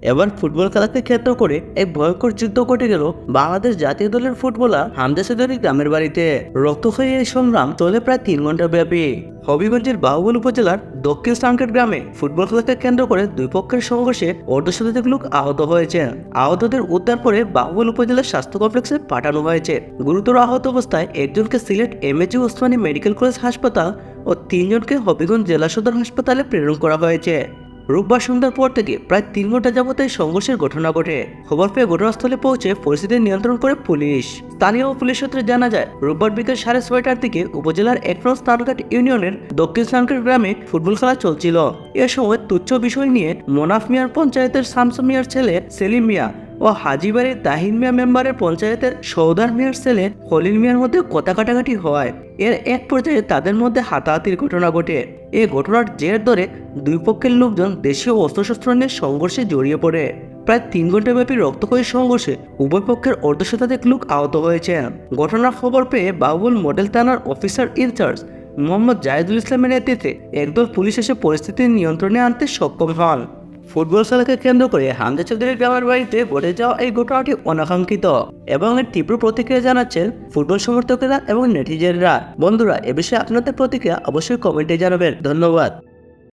এবার ফুটবল খেলাকে কেন্দ্র করে এক ভয়ঙ্কর যুদ্ধ ঘটে গেল বাংলাদেশ জাতীয় দলের ফুটবলার হামজা চৌধুরীর গ্রামের বাড়িতে। রক্তক্ষয়ী এই সংগ্রাম চলে প্রায় 3 ঘন্টা ব্যাপী। হবিগঞ্জের বাহুবল উপজেলার দক্ষিণ সাংকেট গ্রামে ফুটবল খেলাকে কেন্দ্র করে দুই পক্ষের সংঘর্ষে অর্ধশতাধিক লোক আহত হয়েছে। আহতদের উদ্ধার করে বাহুবল উপজেলার স্বাস্থ্য কমপ্লেক্সে পাঠানো হয়েছে। গুরুতর আহত অবস্থায় একজনকে Sylhet MAG Osmani medical college হাসপাতাল ও 3 জনকে হবিগঞ্জ জেলা সদর হাসপাতালে প্রেরণ করা হয়েছে। রোববার সন্ধ্যার পর থেকে প্রায় 3 ঘন্টা যাবত এই সংঘর্ষের ঘটনা ঘটে। খবর পেয়ে ঘটনাস্থলে পৌঁছে পরিস্থিতি নিয়ন্ত্রণ করে পুলিশ। স্থানীয় পুলিশ সূত্রে জানা যায়, রোববার বিকেল 6:30টার দিকে উপজেলার 1 নং স্থানঘাট ইউনিয়নের দক্ষিণ সানকেট গ্রামে ফুটবল খেলা চলছিল। এ সময় তুচ্ছ বিষয় নিয়ে মোনাফ মিয়ার পঞ্চায়েতের শামসু মিয়ার ছেলে সেলিম মিয়া ও হাজিবাড়ির তাহিন মিয়া মেম্বারের পঞ্চায়েতের সৌদার মিয়ার ছেলে খলিল মিয়ার মধ্যে কথা কাটাকাটি হয়। এর এক পর্যায়ে তাদের মধ্যে হাতাহাতির ঘটনা ঘটে। এই ঘটনার জের ধরে দুই পক্ষের লোকজন দেশীয় অস্ত্রশস্ত্র নিয়ে সংঘর্ষে জড়িয়ে পড়ে। প্রায় 3 ঘন্টাব্যাপী রক্তক্ষয়ী সংঘর্ষে উভয় পক্ষের অর্ধশতাধিক লোক আহত হয়েছে। ঘটনার খবর পেয়ে বাহুবল মডেল থানার অফিসার ইনচার্জ মোহাম্মদ জাহিদুল ইসলামের নেতৃত্বে একদল পুলিশ এসে পরিস্থিতি নিয়ন্ত্রণে আনতে সক্ষম হন। ফুটবল খেলাকে কেন্দ্র করে হামজা চৌধুরীর গ্রামের বাড়িতে ঘটে যাওয়া এই ঘটনাটি অনাকাঙ্ক্ষিত এবং এর তীব্র প্রতিক্রিয়া জানাচ্ছেন ফুটবল সমর্থকেরা এবং নেটিজেনরা। বন্ধুরা, এ বিষয়ে আপনাদের প্রতিক্রিয়া অবশ্যই কমেন্টে জানাবেন। ধন্যবাদ।